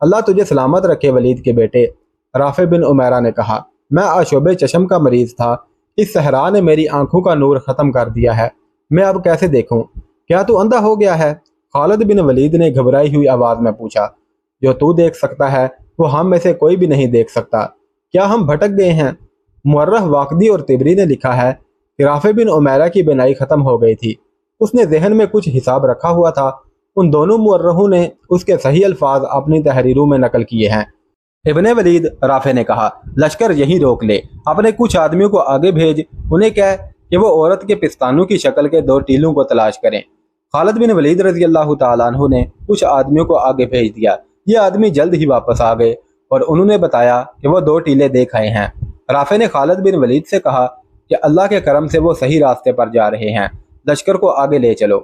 اللہ تجھے سلامت رکھے ولید کے بیٹے، رافع بن عمیرہ نے کہا۔ میں آشوب چشم کا مریض تھا، اس صحرا نے میری آنکھوں کا نور ختم کر دیا ہے، میں اب کیسے دیکھوں؟ کیا تو اندھا ہو گیا ہے؟ خالد بن ولید نے گھبرائی ہوئی آواز میں پوچھا۔ جو تو دیکھ سکتا ہے وہ ہم میں سے کوئی بھی نہیں دیکھ سکتا، کیا ہم بھٹک گئے ہیں؟ مورخ واقدی اور طبری نے لکھا ہے کہ رافع بن عمیرہ کی بینائی ختم ہو گئی تھی، اس نے ذہن میں کچھ حساب رکھا ہوا تھا۔ ان دونوں مورخوں نے اس کے صحیح الفاظ اپنی تحریروں میں نقل کیے ہیں۔ ابن ولید، رافع نے کہا، لشکر یہیں روک لے، اپنے کچھ آدمیوں کو آگے بھیج، انہیں کہہ کہ وہ عورت کے پستانوں کی شکل کے 2 ٹیلوں کو تلاش کریں۔ خالد بن ولید رضی اللہ تعالیٰ عنہ نے کچھ آدمیوں کو آگے بھیج دیا، یہ آدمی جلد ہی واپس آ گئے اور انہوں نے بتایا کہ وہ 2 ٹیلے دیکھ آئے ہیں۔ رافع نے خالد بن ولید سے کہا کہ اللہ کے کرم سے وہ صحیح راستے پر جا رہے ہیں، لشکر کو آگے لے چلو۔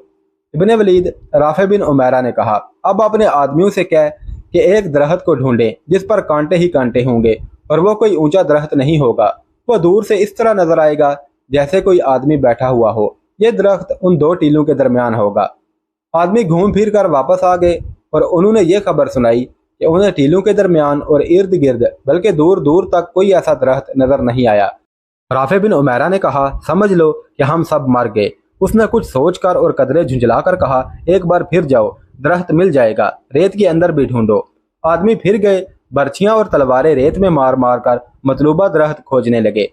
ابن ولید، رافع بن عمیرہ نے کہا، اب اپنے آدمیوں سے کہہ کہ ایک درخت کو ڈھونڈیں جس پر کانٹے ہی کانٹے ہوں گے، اور وہ کوئی اونچا درخت نہیں ہوگا، وہ دور سے اس طرح نظر آئے گا جیسے کوئی آدمی بیٹھا ہوا ہو، یہ درخت ان 2 ٹیلوں کے درمیان ہوگا۔ آدمی گھوم پھر کر واپس آ گئے اور انہوں نے یہ خبر سنائی کہ انہیں ٹیلوں کے درمیان اور ارد گرد بلکہ دور دور تک کوئی ایسا درخت نظر نہیں آیا۔ رافع بن عمیرہ نے کہا، سمجھ لو کہ ہم سب مر گئے۔ اس نے کچھ سوچ کر اور قدرے جھنجھلا کر کہا، ایک بار پھر جاؤ، درخت مل جائے گا، ریت کے اندر بھی ڈھونڈو۔ آدمی پھر گئے، برچیاں اور تلواریں ریت میں مار مار کر مطلوبہ درخت کھوجنے لگے۔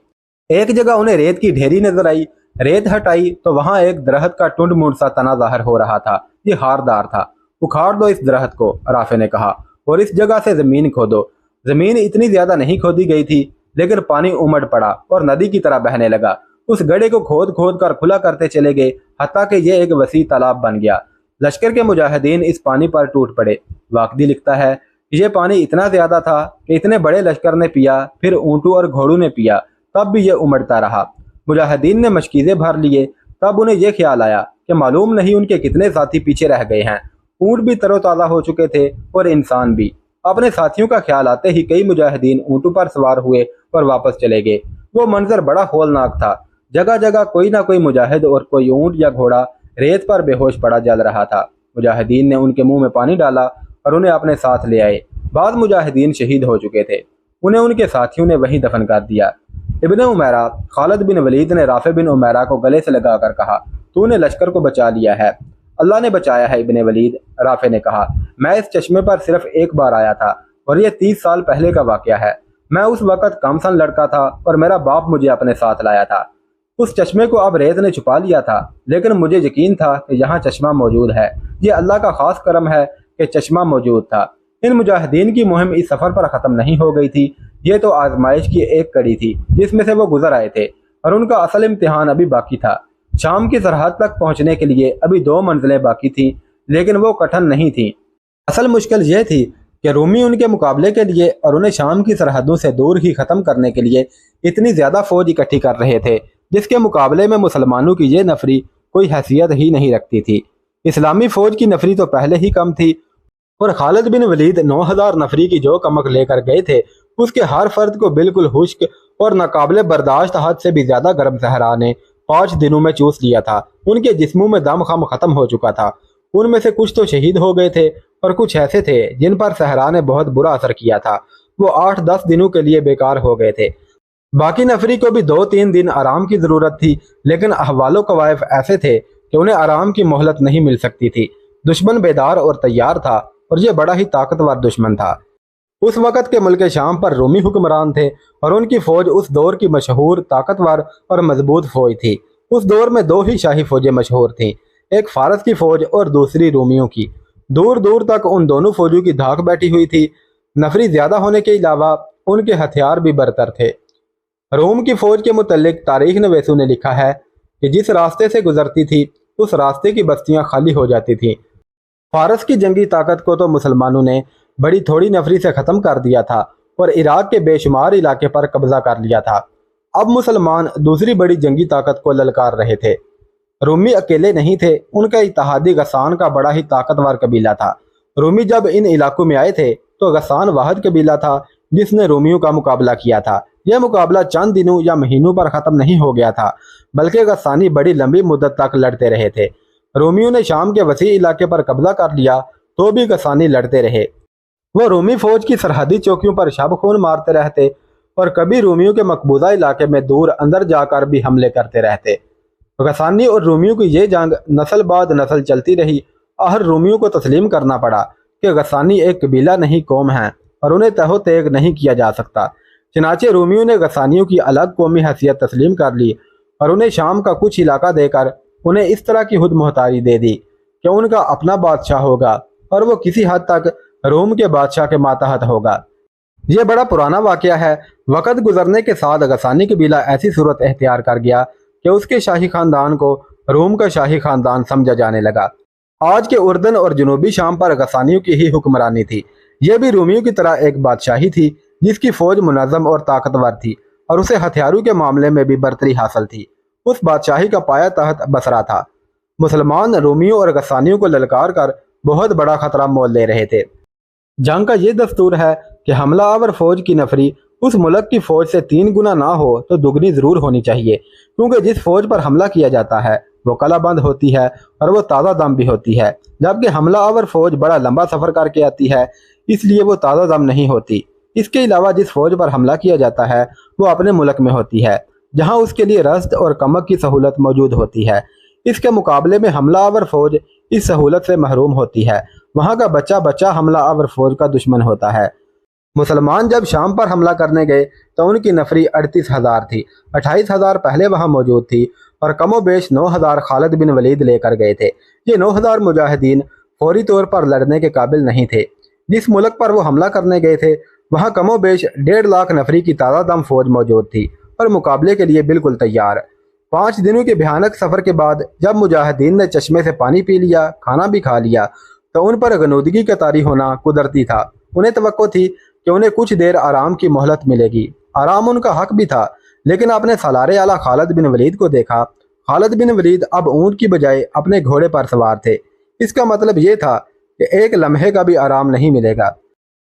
ایک جگہ انہیں ریت کی ڈھیری نظر آئی، ریت ہٹائی تو وہاں ایک درخت کا ٹنڈ منڈ سا تنا ظاہر ہو رہا تھا، یہ ہاردار تھا۔ اکھاڑ دو اس درخت کو، رافع نے کہا، اور اس جگہ سے زمین کھودو۔ زمین اتنی زیادہ نہیں کھودی گئی تھی، لیکن پانی امڑ پڑا اور ندی کی طرح بہنے لگا۔ اس گڑھے کو کھود کھود کر کھلا کرتے چلے گئے، حتیٰ کہ یہ ایک وسیع تالاب بن گیا۔ لشکر کے مجاہدین اس پانی پر ٹوٹ پڑے۔ واقدی لکھتا ہے کہ یہ پانی اتنا زیادہ تھا کہ اتنے بڑے لشکر نے پیا، پھر اونٹوں اور گھوڑوں نے پیا، تب بھی یہ امڑتا رہا۔ مجاہدین نے مشکیزیں بھر لیے، تب انہیں یہ خیال آیا کہ معلوم نہیں ان کے کتنے ساتھی پیچھے رہ گئے ہیں۔ اونٹ بھی تر و تازہ ہو چکے تھے اور انسان بھی۔ اپنے ساتھیوں کا خیال آتے ہی کئی مجاہدین اونٹوں پر سوار ہوئے اور واپس چلے گئے۔ وہ منظر بڑا ہولناک تھا، جگہ جگہ کوئی نہ کوئی مجاہد اور کوئی اونٹ یا گھوڑا ریت پر بے ہوش پڑا جل رہا تھا۔ مجاہدین نے ان کے منہ میں پانی ڈالا اور انہیں اپنے ساتھ لے آئے۔ بعض مجاہدین شہید ہو چکے تھے، انہیں ان کے ساتھیوں نے وہیں دفن کر دیا۔ ابن عمیرہ، خالد بن ولید نے رافع بن عمیرہ کو گلے سے لگا کر کہا، تو نے لشکر کو بچا لیا ہے۔ اللہ نے بچایا ہے ابن ولید، رافع نے کہا، میں اس چشمے پر صرف ایک بار آیا تھا اور یہ 30 سال پہلے کا واقعہ ہے۔ میں اس وقت کم سن لڑکا تھا اور میرا باپ مجھے اپنے ساتھ لایا تھا۔ اس چشمے کو اب ریت نے چھپا لیا تھا، لیکن مجھے یقین تھا کہ یہاں چشمہ موجود ہے۔ یہ اللہ کا خاص کرم ہے کہ چشمہ موجود تھا۔ ان مجاہدین کی مہم اس سفر پر ختم نہیں ہو گئی تھی، یہ تو آزمائش کی ایک کڑی تھی جس میں سے وہ گزر آئے تھے، اور ان کا اصل امتحان ابھی باقی تھا۔ شام کی سرحد تک پہنچنے کے لیے ابھی 2 منزلیں باقی تھیں، لیکن وہ کٹھن نہیں تھیں۔ اصل مشکل یہ تھی کہ رومی ان کے مقابلے کے لیے اور انہیں شام کی سرحدوں سے دور ہی ختم کرنے کے لیے اتنی زیادہ فوج اکٹھی کر رہے تھے، جس کے مقابلے میں مسلمانوں کی یہ نفری کوئی حیثیت ہی نہیں رکھتی تھی۔ اسلامی فوج کی نفری تو پہلے ہی کم تھی، اور خالد بن ولید 9000 نفری کی جو کمک لے کر گئے تھے، اس کے ہر فرد کو بالکل خشک اور ناقابل برداشت حد سے بھی زیادہ گرم صحرا نے 5 دنوں میں چوس لیا تھا۔ ان کے جسموں میں دم خم ختم ہو چکا تھا، ان میں سے کچھ تو شہید ہو گئے تھے اور کچھ ایسے تھے جن پر صحرا نے بہت برا اثر کیا تھا، وہ 8-10 دنوں کے لیے بیکار ہو گئے تھے۔ باقی نفری کو بھی 2-3 دن آرام کی ضرورت تھی، لیکن احوال و قوائف ایسے تھے کہ انہیں آرام کی مہلت نہیں مل سکتی تھی۔ دشمن بیدار اور تیار تھا، اور یہ بڑا ہی طاقتور دشمن تھا۔ اس وقت کے ملک شام پر رومی حکمران تھے، اور ان کی فوج اس دور کی مشہور، طاقتور اور مضبوط فوج تھی۔ اس دور میں 2 ہی شاہی فوجیں مشہور تھیں، ایک فارس کی فوج اور دوسری رومیوں کی۔ دور دور تک ان دونوں فوجوں کی دھاک بیٹھی ہوئی تھی۔ نفری زیادہ ہونے کے علاوہ ان کے ہتھیار بھی برتر تھے۔ روم کی فوج کے متعلق تاریخ نویسوں نے لکھا ہے کہ جس راستے سے گزرتی تھی اس راستے کی بستیاں خالی ہو جاتی تھیں۔ فارس کی جنگی طاقت کو تو مسلمانوں نے بڑی تھوڑی نفری سے ختم کر دیا تھا اور عراق کے بے شمار علاقے پر قبضہ کر لیا تھا۔ اب مسلمان دوسری بڑی جنگی طاقت کو للکار رہے تھے۔ رومی اکیلے نہیں تھے، ان کا اتحادی غسان کا بڑا ہی طاقتور قبیلہ تھا۔ رومی جب ان علاقوں میں آئے تھے تو غسان واحد قبیلہ تھا جس نے رومیوں کا مقابلہ کیا تھا۔ یہ مقابلہ چند دنوں یا مہینوں پر ختم نہیں ہو گیا تھا، بلکہ غسانی بڑی لمبی مدت تک لڑتے رہے تھے۔ رومیوں نے شام کے وسیع علاقے پر قبضہ کر لیا تو بھی غسانی لڑتے رہے۔ وہ رومی فوج کی سرحدی چوکیوں پر شب خون مارتے رہتے اور کبھی رومیوں کے مقبوضہ علاقے میں دور اندر جا کر بھی حملے کرتے رہتے۔ غسانی اور رومیوں کی یہ جنگ نسل بعد نسل چلتی رہی۔ آخر رومیوں کو تسلیم کرنا پڑا کہ غسانی ایک قبیلہ نہیں قوم ہیں اور انہیں تہو تیگ نہیں کیا جا سکتا۔ چنانچہ رومیوں نے غسانیوں کی الگ قومی حیثیت تسلیم کر لی اور انہیں شام کا کچھ علاقہ دے کر انہیں اس طرح کی خود مختاری دے دی کہ ان کا اپنا بادشاہ ہوگا اور وہ کسی حد تک روم کے بادشاہ کے ماتحت ہوگا۔ یہ بڑا پرانا واقعہ ہے۔ وقت گزرنے کے ساتھ غسانی قبیلہ ایسی صورت اختیار کر گیا کہ اس کے شاہی خاندان کو روم کا شاہی خاندان سمجھا جانے لگا۔ آج کے اردن اور جنوبی شام پر غسانیوں کی ہی حکمرانی تھی۔ یہ بھی رومیوں کی طرح ایک بادشاہی تھی جس کی فوج منظم اور طاقتور تھی اور اسے ہتھیاروں کے معاملے میں بھی برتری حاصل تھی۔ اس بادشاہی کا پایہ تحت بصرہ تھا۔ مسلمان رومیوں اور غسانیوں کو للکار کر بہت بڑا خطرہ مول لے رہے تھے۔ جنگ کا یہ دستور ہے کہ حملہ آور فوج کی نفری اس ملک کی فوج سے 3 گنا نہ ہو تو دگنی ضرور ہونی چاہیے، کیونکہ جس فوج پر حملہ کیا جاتا ہے وہ قلعہ بند ہوتی ہے اور وہ تازہ دم بھی ہوتی ہے، جبکہ حملہ آور فوج بڑا لمبا سفر کر کے آتی ہے، اس لیے وہ تازہ دم نہیں ہوتی۔ اس کے علاوہ جس فوج پر حملہ کیا جاتا ہے وہ اپنے ملک میں ہوتی ہے، جہاں اس کے لیے رسد اور کمک کی سہولت موجود ہوتی ہے۔ اس کے مقابلے میں حملہ آور فوج اس سہولت سے محروم ہوتی ہے۔ وہاں کا بچہ بچہ حملہ آور فوج کا دشمن ہوتا ہے۔ مسلمان جب شام پر حملہ کرنے گئے تو ان کی نفری 38,000 تھی۔ 28,000 پہلے وہاں موجود تھی اور کم و بیش 9,000 خالد بن ولید لے کر گئے تھے۔ یہ 9,000 مجاہدین فوری طور پر لڑنے کے قابل نہیں تھے۔ جس ملک پر وہ حملہ کرنے گئے تھے وہاں کم و بیش 1.5 لاکھ نفری کی تازہ دم فوج موجود تھی اور مقابلے کے لیے بالکل تیار۔ 5 دنوں کے بھیانک سفر کے بعد جب مجاہدین نے چشمے سے پانی پی لیا، کھانا بھی کھا لیا، تو ان پر غنودگی کا طاری ہونا قدرتی تھا۔ انہیں توقع تھی کہ انہیں کچھ دیر آرام کی مہلت ملے گی۔ آرام ان کا حق بھی تھا، لیکن اپنے سالار اعلیٰ خالد بن ولید کو دیکھا۔ خالد بن ولید اب اونٹ کی بجائے اپنے گھوڑے پر سوار تھے۔ اس کا مطلب یہ تھا کہ ایک لمحے کا بھی آرام نہیں ملے گا۔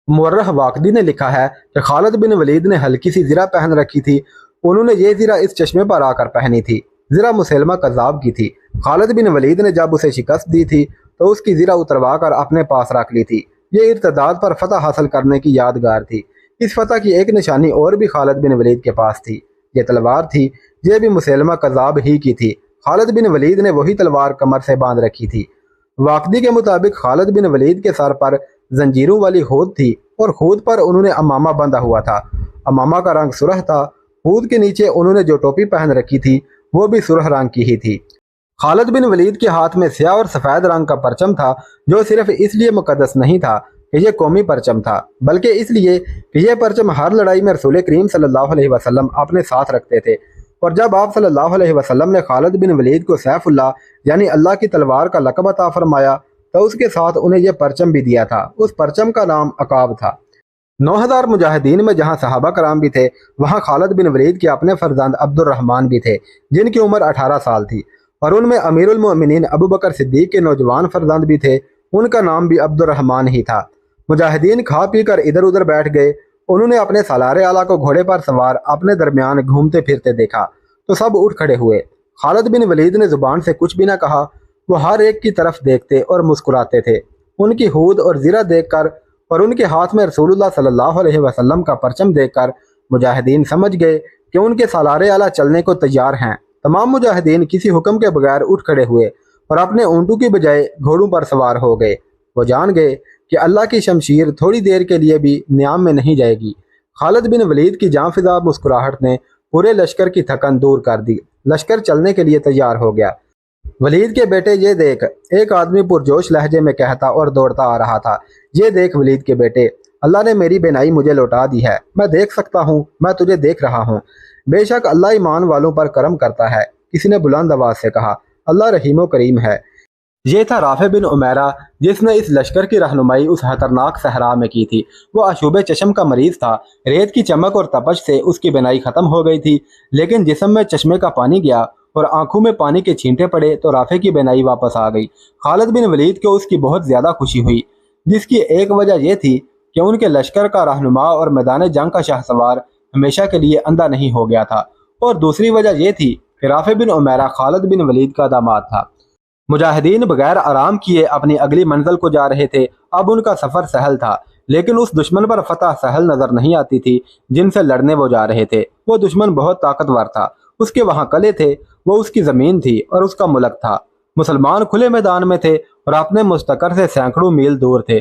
مورخ واقدی نے لکھا ہے کہ خالد بن ولید نے ہلکی سی زرہ پہن رکھی تھی۔ انہوں نے یہ زرہ اس چشمے پر آ کر پہنی تھی۔ زرہ مسلمہ کذاب کی تھی۔ خالد بن ولید نے جب اسے شکست دی تھی تو اس کی زرہ اتروا کر اپنے پاس رکھ لی تھی۔ یہ ارتداد پر فتح حاصل کرنے کی یادگار تھی۔ اس فتح کی ایک نشانی اور بھی خالد بن ولید کے پاس تھی۔ یہ تلوار تھی۔ یہ بھی مسلمہ کذاب ہی کی تھی۔ خالد بن ولید نے وہی تلوار کمر سے باندھ رکھی تھی۔ واقدی کے مطابق خالد بن ولید کے سر پر زنجیروں والی خود تھی اور خود پر انہوں نے امامہ بندھا ہوا تھا۔ امامہ کا رنگ سرخ تھا۔ خود کے نیچے انہوں نے جو ٹوپی پہن رکھی تھی وہ بھی سرخ رنگ کی ہی تھی۔ خالد بن ولید کے ہاتھ میں سیاہ اور سفید رنگ کا پرچم تھا، جو صرف اس لیے مقدس نہیں تھا کہ یہ قومی پرچم تھا، بلکہ اس لیے کہ یہ پرچم ہر لڑائی میں رسول کریم صلی اللہ علیہ وسلم اپنے ساتھ رکھتے تھے۔ اور جب آپ صلی اللہ علیہ وسلم نے خالد بن ولید کو سیف اللہ یعنی اللہ کی تلوار کا لقب عطا فرمایا تو اس کے ساتھ انہیں یہ پرچم بھی دیا تھا۔ اس پرچم کا نام عقاب تھا۔ 9,000 مجاہدین میں جہاں صحابہ کرام بھی تھے وہاں خالد بن ولید کے اپنے فرزند عبد الرحمن بھی تھے، جن کی عمر 18 سال تھی، اور ان میں امیر المؤمنین ابو بکر صدیق کے نوجوان فرزند بھی تھے، ان کا نام بھی عبد الرحمن ہی تھا۔ مجاہدین کھا پی کر ادھر ادھر بیٹھ گئے۔ انہوں نے اپنے سالار اعلیٰ کو گھوڑے پر سوار اپنے درمیان گھومتے پھرتے دیکھا تو سب اٹھ کھڑے ہوئے۔ خالد بن ولید نے زبان سے کچھ بھی نہ کہا۔ وہ ہر ایک کی طرف دیکھتے اور مسکراتے تھے۔ ان کی ہود اور زرہ دیکھ کر اور ان کے ہاتھ میں رسول اللہ صلی اللہ علیہ وسلم کا پرچم دیکھ کر مجاہدین سمجھ گئے کہ ان کے سالار اعلیٰ چلنے کو تیار ہیں۔ تمام مجاہدین کسی حکم کے بغیر اٹھ کھڑے ہوئے اور اپنے اونٹوں کی بجائے گھوڑوں پر سوار ہو گئے۔ وہ جان گئے کہ اللہ کی شمشیر تھوڑی دیر کے لیے بھی نیام میں نہیں جائے گی۔ خالد بن ولید کی جاں فضا مسکراہٹ نے پورے لشکر کی تھکن دور کر دی۔ لشکر چلنے کے لیے تیار ہو گیا۔ ولید کے بیٹے یہ دیکھ، ایک آدمی پرجوش لہجے میں کہتا اور دوڑتا آ رہا تھا، یہ دیکھ ولید کے بیٹے، اللہ نے میری بینائی مجھے لوٹا دی ہے، میں دیکھ سکتا ہوں، میں تجھے دیکھ رہا ہوں۔ بے شک اللہ ایمان والوں پر کرم کرتا ہے، کسی نے بلند آواز سے کہا، اللہ رحیم و کریم ہے۔ یہ تھا رافع بن عمیرہ، جس نے اس لشکر کی رہنمائی اس خطرناک صحرا میں کی تھی۔ وہ اشوب چشم کا مریض تھا۔ ریت کی چمک اور تپش سے اس کی بینائی ختم ہو گئی تھی، لیکن جسم میں چشمے کا پانی گیا اور آنکھوں میں پانی کے چھینٹے پڑے تو رافع کی بینائی واپس آ گئی۔ خالد بن ولید کو اس کی بہت زیادہ خوشی ہوئی، جس کی ایک وجہ یہ تھی کہ ان کے لشکر کا رہنما اور میدان جنگ کا شاہ سوار ہمیشہ کے لیے اندھا نہیں ہو گیا تھا، اور دوسری وجہ یہ تھی کہ رافع بن عمیرہ خالد بن ولید کا داماد تھا۔ مجاہدین بغیر آرام کیے اپنی اگلی منزل کو جا رہے تھے۔ اب ان کا سفر سہل تھا، لیکن اس دشمن پر فتح سہل نظر نہیں آتی تھی جن سے لڑنے وہ جا رہے تھے۔ وہ دشمن بہت طاقتور تھا، اس کے وہاں قلعے تھے، وہ اس کی زمین تھی اور اس کا ملک تھا۔ مسلمان کھلے میدان میں تھے اور اپنے مستقر سے سینکڑوں میل دور تھے۔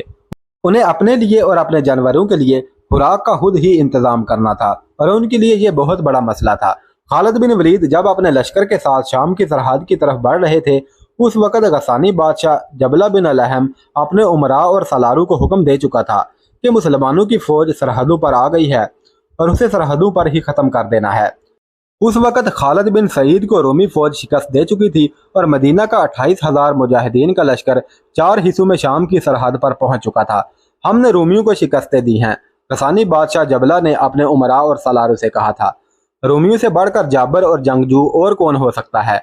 انہیں اپنے لیے اور اپنے جانوروں کے لیے خوراک کا خود ہی انتظام کرنا تھا اور ان کے لیے یہ بہت بڑا مسئلہ تھا۔ خالد بن ولید جب اپنے لشکر کے ساتھ شام کی سرحد کی طرف بڑھ رہے تھے، اس وقت غسانی بادشاہ جبلہ بن الہم اپنے امراء اور سالاروں کو حکم دے چکا تھا کہ مسلمانوں کی فوج سرحدوں پر آ گئی ہے اور اسے سرحدوں پر ہی ختم کر دینا ہے۔ اس وقت خالد بن سعید کو رومی فوج شکست دے چکی تھی اور مدینہ کا 28,000 مجاہدین کا لشکر 4 حصوں میں شام کی سرحد پر پہنچ چکا تھا۔ ہم نے رومیوں کو شکستیں دی ہیں، غسانی بادشاہ جبلہ نے اپنے امراء اور سالاروں سے کہا تھا۔ رومیوں سے بڑھ کر جابر اور جنگجو اور کون ہو سکتا ہے؟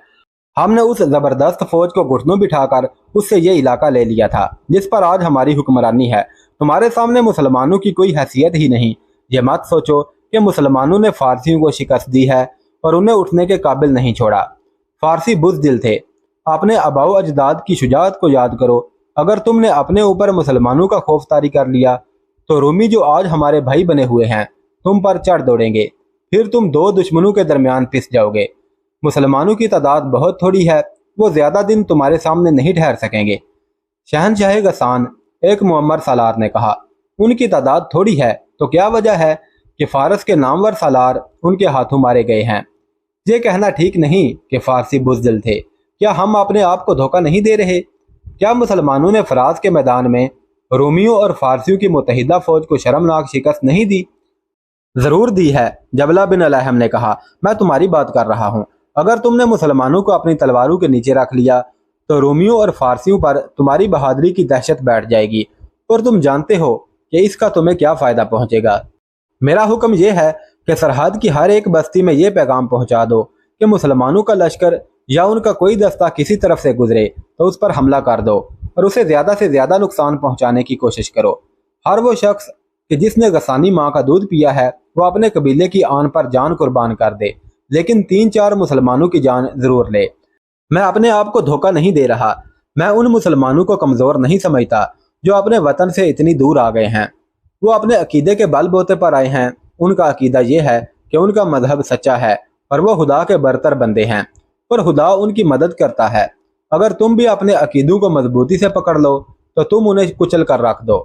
ہم نے اس زبردست فوج کو گھٹنوں بٹھا کر اس سے یہ علاقہ لے لیا تھا جس پر آج ہماری حکمرانی ہے۔ تمہارے سامنے مسلمانوں کی کوئی حیثیت ہی نہیں۔ یہ مت سوچو کہ مسلمانوں نے فارسیوں کو شکست دی ہے اور انہیں اٹھنے کے قابل نہیں چھوڑا۔ فارسی بزدل تھے۔ اپنے آباء و اجداد کی شجاعت کو یاد کرو۔ اگر تم نے اپنے اوپر مسلمانوں کا خوف طاری کر لیا تو رومی جو آج ہمارے بھائی بنے ہوئے ہیں تم پر چڑھ دوڑیں گے، پھر تم 2 دشمنوں کے درمیان پس جاؤ گے۔ مسلمانوں کی تعداد بہت تھوڑی ہے، وہ زیادہ دن تمہارے سامنے نہیں ٹھہر سکیں گے۔ شہنشاہ غسان، ایک معمر سالار نے کہا، ان کی تعداد تھوڑی ہے تو کیا وجہ ہے کہ فارس کے نامور سالار ان کے ہاتھوں مارے گئے ہیں؟ یہ کہنا ٹھیک نہیں کہ فارسی بزدل تھے۔ کیا ہم اپنے آپ کو دھوکہ نہیں دے رہے؟ کیا مسلمانوں نے فراز کے میدان میں رومیوں اور فارسیوں کی متحدہ فوج کو شرمناک شکست نہیں دی؟ ضرور دی ہے، جبلہ بن الہم نے کہا۔ میں تمہاری بات کر رہا ہوں۔ اگر تم نے مسلمانوں کو اپنی تلواروں کے نیچے رکھ لیا تو رومیوں اور فارسیوں پر تمہاری بہادری کی دہشت بیٹھ جائے گی، اور تم جانتے ہو کہ اس کا تمہیں کیا فائدہ پہنچے گا۔ میرا حکم یہ ہے کہ سرحد کی ہر ایک بستی میں یہ پیغام پہنچا دو کہ مسلمانوں کا لشکر یا ان کا کوئی دستہ کسی طرف سے گزرے تو اس پر حملہ کر دو اور اسے زیادہ سے زیادہ نقصان پہنچانے کی کوشش کرو۔ ہر وہ شخص کہ جس نے غسانی ماں کا دودھ پیا ہے وہ اپنے قبیلے کی آن پر جان قربان کر دے، لیکن 3-4 مسلمانوں کی جان ضرور لے۔ میں اپنے آپ کو دھوکہ نہیں دے رہا۔ میں ان مسلمانوں کو کمزور نہیں سمجھتا جو اپنے وطن سے اتنی دور آ گئے ہیں۔ وہ اپنے عقیدے کے بل بوتے پر آئے ہیں۔ ان کا عقیدہ یہ ہے کہ ان کا مذہب سچا ہے اور وہ خدا کے برتر بندے ہیں اور خدا ان کی مدد کرتا ہے۔ اگر تم بھی اپنے عقیدوں کو مضبوطی سے پکڑ لو تو تم انہیں کچل کر رکھ دو۔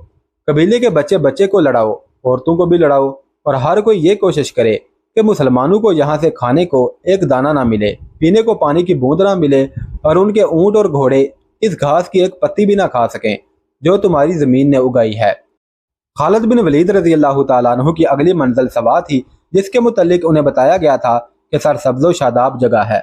قبیلے کے بچے بچے کو لڑاؤ، عورتوں کو بھی لڑاؤ، اور ہر کوئی یہ کوشش کرے کہ مسلمانوں کو یہاں سے کھانے کو ایک دانہ نہ ملے، پینے کو پانی کی بوند نہ ملے، اور ان کے اونٹ اور گھوڑے اس گھاس کی ایک پتی بھی نہ کھا سکیں جو تمہاری زمین نے اگائی ہے۔ خالد بن ولید رضی اللہ تعالیٰ عنہ کی اگلی منزل سوا تھی جس کے متعلق انہیں بتایا گیا تھا کہ سرسبز و شاداب جگہ ہے۔